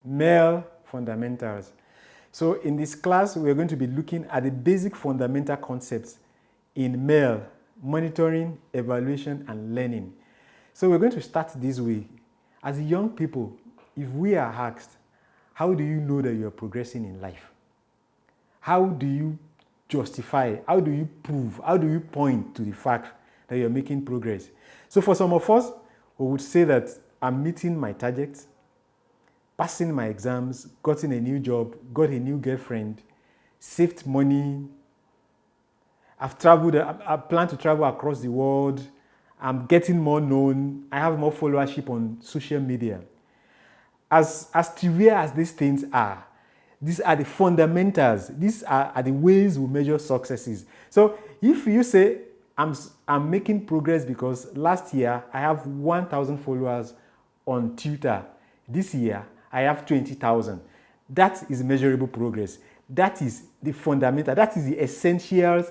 Male fundamentals. So in this class, we're going to be looking at the basic fundamental concepts in MEL: monitoring, evaluation, and learning. So we're going to start this way. As young people, if we are asked, how do you know that you're progressing in life? How do you justify? How do you prove? How do you point to the fact that you're making progress? So for some of us, we would say that I'm meeting my targets, passing my exams, gotten a new job, got a new girlfriend, saved money. I've traveled, I plan to travel across the world. I'm getting more known. I have more followership on social media. As trivial as these things are, these are the fundamentals. These are the ways we measure successes. So if you say, I'm making progress because last year I have 1,000 followers on Twitter. This year I have 20,000. That is measurable progress. That is the fundamental. That is the essentials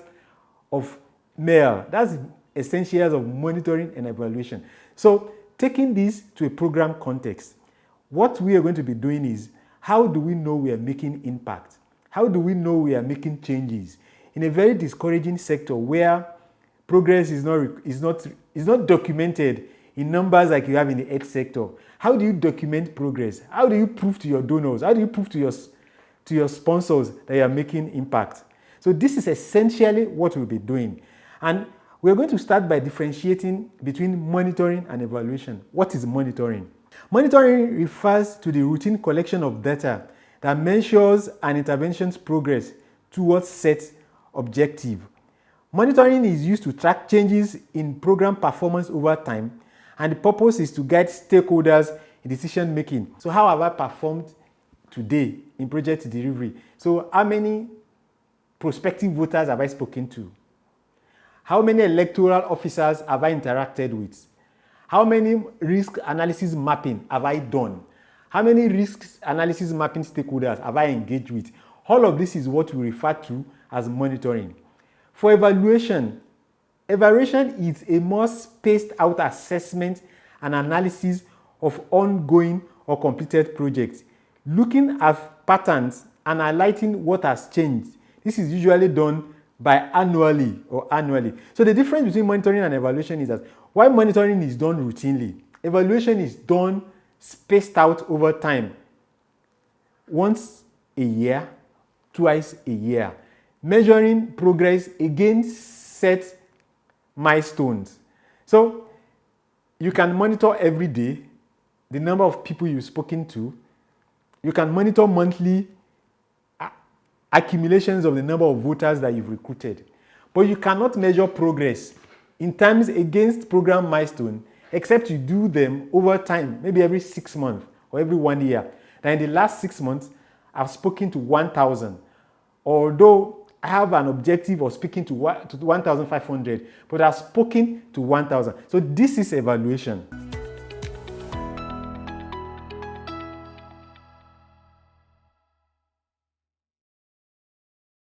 of MEL. That's the essentials of monitoring and evaluation. So taking this to a program context, what we are going to be doing is, how do we know we are making impact? How do we know we are making changes? In a very discouraging sector where progress is not documented in numbers like you have in the health sector, how do you document progress? How do you prove to your donors? How do you prove to your sponsors that you are making impact? So this is essentially what we'll be doing. And we're going to start by differentiating between monitoring and evaluation. What is monitoring? Monitoring refers to the routine collection of data that measures an intervention's progress towards set objective. Monitoring is used to track changes in program performance over time, and the purpose is to guide stakeholders in decision making. So how have I performed today in project delivery? So how many prospective voters have I spoken to? How many electoral officers have I interacted with? How many risk analysis mapping have I done? How many risk analysis mapping stakeholders have I engaged with? All of this is what we refer to as monitoring. For evaluation, evaluation is a more spaced out assessment and analysis of ongoing or completed projects, looking at patterns and highlighting what has changed. This is usually done annually. So the difference between monitoring and evaluation is that while monitoring is done routinely, evaluation is done spaced out over time. Once a year, twice a year, measuring progress against set milestones. So you can monitor every day the number of people you've spoken to. You can monitor monthly accumulations of the number of voters that you've recruited. But you cannot measure progress in times against program milestone except you do them over time, maybe every 6 months or every 1 year. Now in the last 6 months, I've spoken to 1,000. Although I have an objective of speaking to 1,500, but I've spoken to 1,000. So this is evaluation.